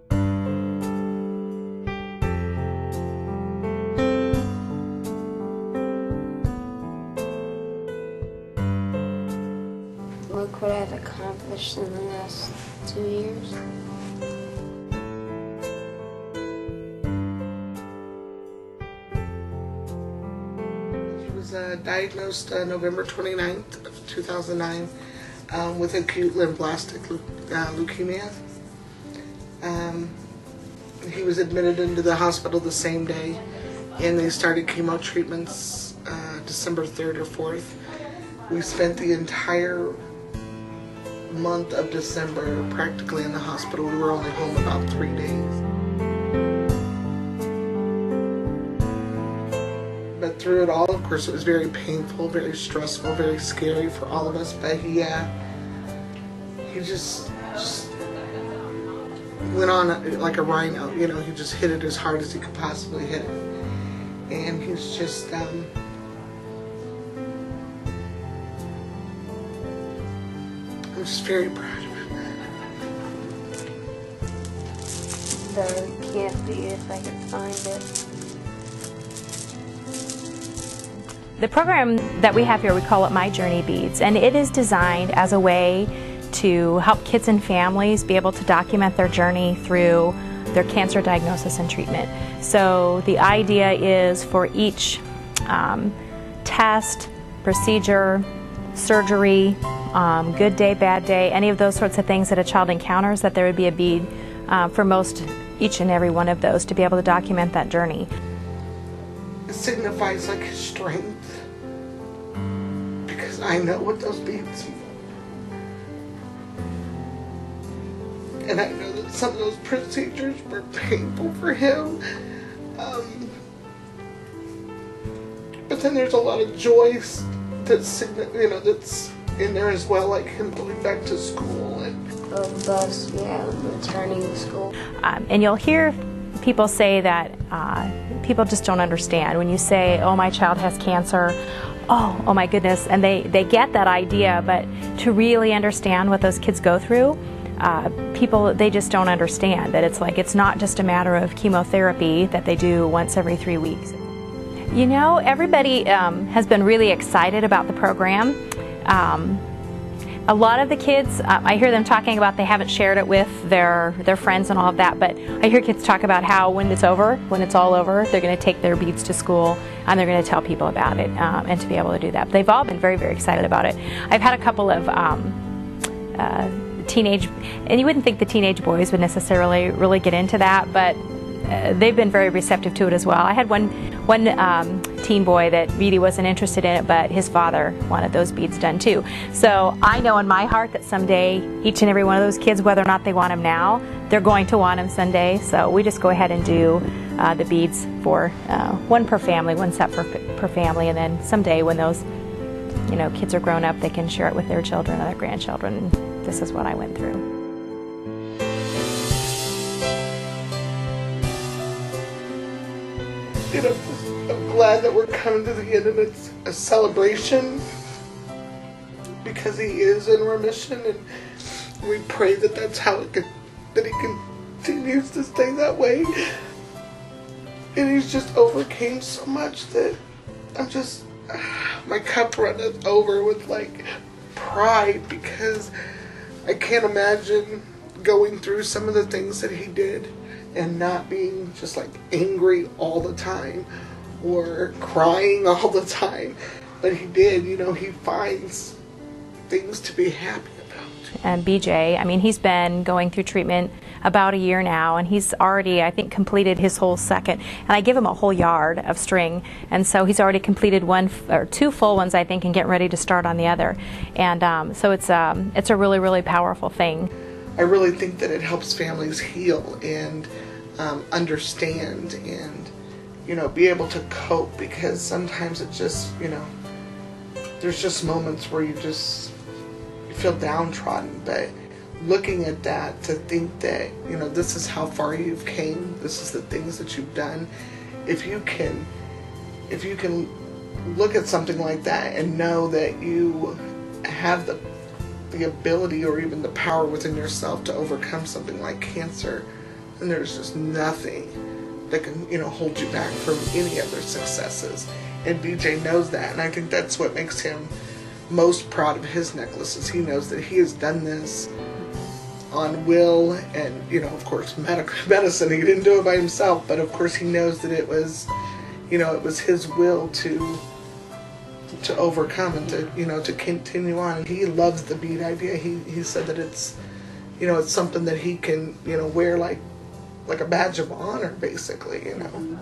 Look what I've accomplished in the last 2 years. He was diagnosed November 29th of 2009 with acute lymphoblastic leukemia. He was admitted into the hospital the same day, and they started chemo treatments December 3rd or 4th. We spent the entire month of December practically in the hospital. We were only home about 3 days. But through it all, of course, it was very painful, very stressful, very scary for all of us. But he just went on like a rhino. You know, he just hit it as hard as he could possibly hit it. And he's just, I'm just very proud of him. The can't be if I can find it. The program that we have here, we call it My Journey Beads, and it is designed as a way to help kids and families be able to document their journey through their cancer diagnosis and treatment. So the idea is for each test, procedure, surgery, good day, bad day, any of those sorts of things that a child encounters, that there would be a bead for each and every one of those to be able to document that journey. It signifies like his strength, because I know what those beads mean. And I know that some of those procedures were painful for him. But then there's a lot of joy that's in there as well, like him going back to school and Bus, yeah, returning to school. And you'll hear people say that people just don't understand. When you say, oh, my child has cancer, oh my goodness, and they get that idea, but to really understand what those kids go through, they just don't understand that it's not just a matter of chemotherapy that they do once every 3 weeks. You know, everybody has been really excited about the program. A lot of the kids, I hear them talking about they haven't shared it with their friends and all of that, but I hear kids talk about how when it's all over, they're going to take their beads to school and they're going to tell people about it, and to be able to do that. They've all been very, very excited about it. I've had a couple of teenage, and you wouldn't think the teenage boys would necessarily really get into that, but they've been very receptive to it as well. I had one teen boy that really wasn't interested in it, but his father wanted those beads done too. So I know in my heart that someday each and every one of those kids, whether or not they want them now, they're going to want them someday. So we just go ahead and do the beads for one per family, one set per family, and then someday when those kids are grown up, they can share it with their children or their grandchildren. This is what I went through. I'm glad that we're coming to the end and it's a celebration, because he is in remission, and we pray that that's how that he continues to stay that way. And he's just overcame so much that my cup runneth over with like pride, because I can't imagine going through some of the things that he did and not being just like angry all the time or crying all the time. But he did, he finds things to be happy about. And BJ, I mean, he's been going through treatment about a year now, and he's already, I think, completed his whole second. And I give him a whole yard of string, and so he's already completed 1 or 2 full ones, I think, and getting ready to start on the other. And so it's a really, really powerful thing. I really think that it helps families heal and understand and, be able to cope, because sometimes it just, there's just moments where you feel downtrodden. But looking at that, to think that, this is how far you've came, this is the things that you've done. If you can look at something like that and know that you have the ability or even the power within yourself to overcome something like cancer, and there's just nothing that can, you know, hold you back from any of their successes. And BJ knows that, and I think that's what makes him most proud of his necklaces. He knows that he has done this on will and, you know, of course, medicine. He didn't do it by himself, but of course he knows that it was, you know, it was his will to overcome and to, you know, to continue on. He loves the bead idea. He said that it's, you know, it's something that he can, you know, wear like a badge of honor, basically, you know.